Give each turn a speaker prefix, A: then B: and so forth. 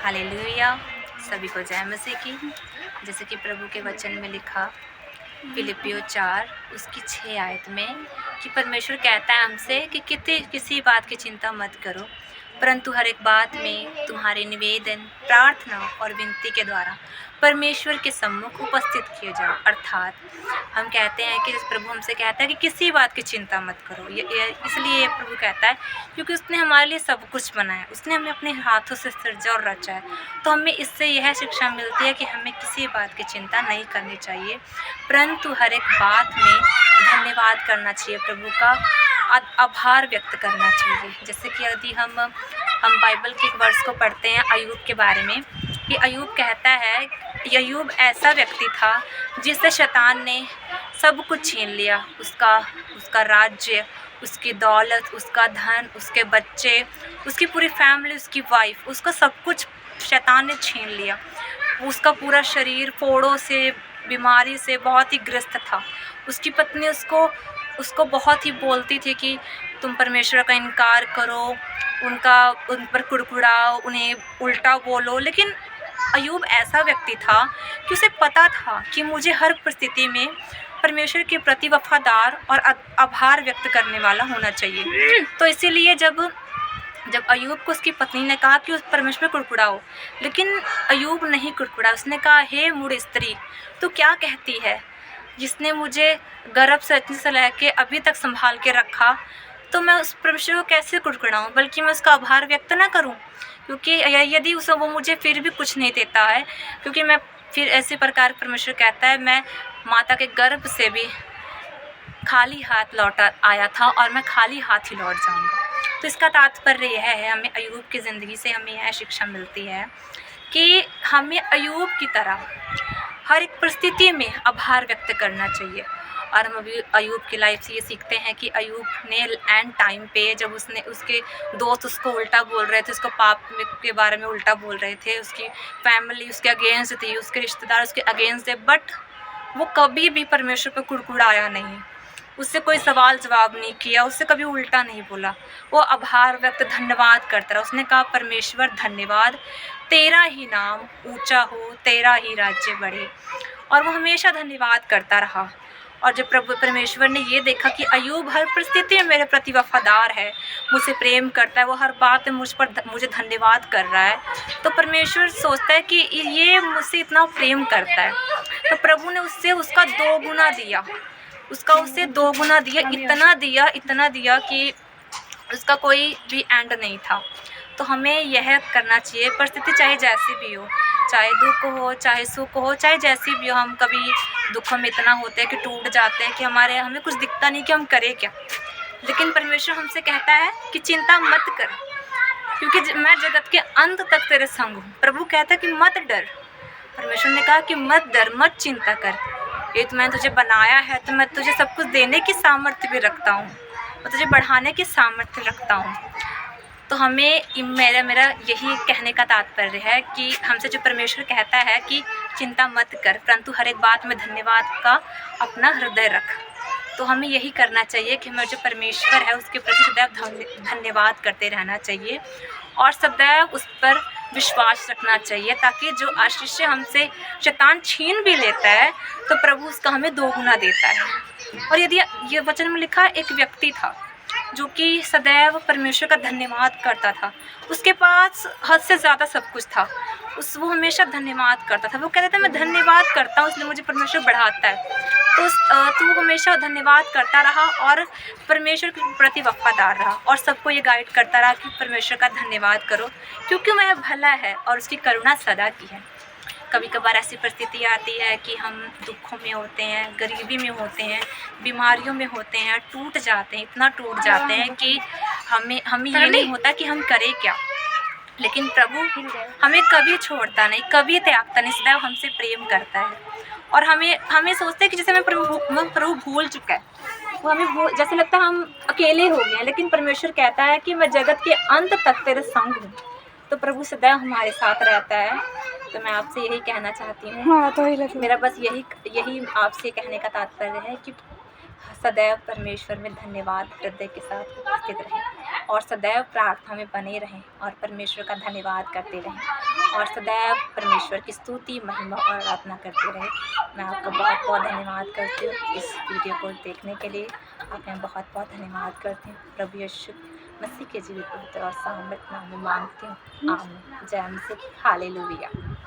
A: Hallelujah. सभी को जय मसीह की। जैसे कि प्रभु के वचन में लिखा फिलिपियों 4 उसकी 6 आयत में कि परमेश्वर कहता है हमसे कि किसी बात की चिंता मत करो, परंतु हर एक बात में तुम्हारे निवेदन, प्रार्थना और विनती के द्वारा परमेश्वर के सम्मुख उपस्थित किए जाओ। अर्थात हम कहते हैं कि प्रभु हमसे कहता है कि किसी बात की चिंता मत करो। इसलिए ये प्रभु कहता है क्योंकि उसने हमारे लिए सब कुछ बनाया, उसने हमें अपने हाथों से सृजा और रचा है। तो हमें इससे यह शिक्षा मिलती है कि हमें किसी बात की चिंता नहीं करनी चाहिए, परंतु हर एक बात में धन्यवाद करना चाहिए, प्रभु का आभार व्यक्त करना चाहिए। जैसे कि यदि हम बाइबल के एक वर्स को पढ़ते हैं अय्यूब के बारे में, कि अय्यूब कहता है, अय्यूब ऐसा व्यक्ति था जिससे शैतान ने सब कुछ छीन लिया, उसका राज्य, उसकी दौलत, उसका धन, उसके बच्चे, उसकी पूरी फैमिली, उसकी वाइफ, उसका सब कुछ शैतान ने छीन लिया। उसका पूरा शरीर फोड़ों से, बीमारी से बहुत ही ग्रस्त था। उसकी पत्नी उसको बहुत ही बोलती थी कि तुम परमेश्वर का इनकार करो, उन पर कुड़कुड़ाओ, उन्हें उल्टा बोलो। लेकिन अय्यूब ऐसा व्यक्ति था कि उसे पता था कि मुझे हर परिस्थिति में परमेश्वर के प्रति वफादार और आभार व्यक्त करने वाला होना चाहिए। तो इसीलिए जब अय्यूब को उसकी पत्नी ने कहा कि उस परमेश्वर कुड़कुड़ाओ, लेकिन अय्यूब नहीं कुड़कुड़ा। उसने कहा, हे मूढ़ स्त्री, तू क्या कहती है? जिसने मुझे गर्भ से रचने से लेके अभी तक संभाल के रखा, तो मैं उस परमेश्वर को कैसे कुड़कुड़ाऊँ, बल्कि मैं उसका आभार व्यक्त ना करूँ? क्योंकि यदि वो मुझे फिर भी कुछ नहीं देता है, क्योंकि मैं फिर ऐसे प्रकार परमेश्वर कहता है, मैं माता के गर्भ से भी खाली हाथ लौटा आया था और मैं खाली हाथ ही लौट जाऊंगा। तो इसका तात्पर्य यह है, हमें अय्यूब की ज़िंदगी से हमें यह शिक्षा मिलती है कि हमें अय्यूब की तरह हर एक परिस्थिति में आभार व्यक्त करना चाहिए। और हम अभी अय्यूब की लाइफ से ये सीखते हैं कि अय्यूब ने एंड टाइम पे, जब उसके दोस्त उसको उल्टा बोल रहे थे, उसको पाप के बारे में उल्टा बोल रहे थे, उसकी फैमिली उसके अगेंस्ट थी, उसके रिश्तेदार उसके अगेंस्ट थे, बट वो कभी भी परमेश्वर पर कुड़कुड़ाया नहीं, उससे कोई सवाल जवाब नहीं किया, उससे कभी उल्टा नहीं बोला। वो आभार व्यक्त, धन्यवाद करता रहा। उसने कहा, परमेश्वर धन्यवाद, तेरा ही नाम ऊंचा हो, तेरा ही राज्य बढ़े। और वो हमेशा धन्यवाद करता रहा। और जब प्रभु परमेश्वर ने ये देखा कि अय्यूब हर परिस्थिति में मेरे प्रति वफादार है, मुझसे प्रेम करता है, वो हर बात में मुझे धन्यवाद कर रहा है, तो परमेश्वर सोचता है कि ये मुझसे इतना प्रेम करता है, तो प्रभु ने उसका 2 गुना दिया, उसे 2 गुना दिया, इतना दिया कि उसका कोई भी एंड नहीं था। तो हमें यह करना चाहिए, परिस्थिति चाहे जैसी भी हो, चाहे दुख हो, चाहे सुख हो, चाहे जैसी भी हो। हम कभी दुखों में इतना होते हैं कि टूट जाते हैं कि हमें कुछ दिखता नहीं कि हम करें क्या। लेकिन परमेश्वर हमसे कहता है कि चिंता मत कर, क्योंकि मैं जगत के अंत तक तेरे संग हूँ। प्रभु कहता है कि मत डर। परमेश्वर ने कहा कि मत डर, मत चिंता कर, ये तो मैंने तुझे बनाया है, तो मैं तुझे सब कुछ देने की सामर्थ्य भी रखता हूँ, मैं तुझे बढ़ाने की सामर्थ्य रखता हूँ। तो हमें मेरा यही कहने का तात्पर्य है कि हमसे जो परमेश्वर कहता है कि चिंता मत कर, परंतु हर एक बात में धन्यवाद का अपना हृदय रख। तो हमें यही करना चाहिए कि हमें जो परमेश्वर है उसके प्रति सदैव धन्यवाद करते रहना चाहिए और सदैव उस पर विश्वास रखना चाहिए, ताकि जो आशीष हमसे शैतान छीन भी लेता है तो प्रभु उसका हमें 2 गुना देता है। और यदि ये वचन में लिखा, एक व्यक्ति था जो कि सदैव परमेश्वर का धन्यवाद करता था, उसके पास हद से ज़्यादा सब कुछ था, वो हमेशा धन्यवाद करता था। वो कहता था, मैं धन्यवाद करता हूँ इसलिए मुझे परमेश्वर बढ़ाता है। तो वो हमेशा धन्यवाद करता रहा और परमेश्वर के प्रति वफादार रहा और सबको ये गाइड करता रहा कि परमेश्वर का धन्यवाद करो, क्योंकि वह भला है और उसकी करुणा सदा की है। कभी कभार ऐसी परिस्थिति आती है कि हम दुखों में होते हैं, गरीबी में होते हैं, बीमारियों में होते हैं, टूट जाते हैं, इतना टूट जाते हैं कि हमें ये नहीं होता कि हम करें क्या। लेकिन प्रभु हमें कभी छोड़ता नहीं, कभी त्यागता नहीं, सदैव हमसे प्रेम करता है। और हमें सोचते हैं कि जैसे प्रभु भूल चुका है, वो हमें जैसे लगता है हम अकेले हो गए हैं, लेकिन परमेश्वर कहता है कि मैं जगत के अंत तक तेरे संग हूँ। तो प्रभु सदैव हमारे साथ रहता है। तो मैं आपसे यही कहना चाहती हूँ, मेरा बस यही आपसे कहने का तात्पर्य है कि सदैव परमेश्वर में धन्यवाद हृदय के साथ उपस्थित रहें। और सदैव प्रार्थना में बने रहें और परमेश्वर का धन्यवाद करते रहें और सदैव परमेश्वर की स्तुति महिमा और आराधना करते रहें। मैं आपका बहुत बहुत धन्यवाद करती हूँ इस वीडियो को देखने के लिए। आपका बहुत बहुत धन्यवाद करती हूँ। प्रभु यीशु मसीह के जीवित पवित्र और सामर्थ नाम में मांगती हूँ, आमीन। जय मसीह, हालेलुया।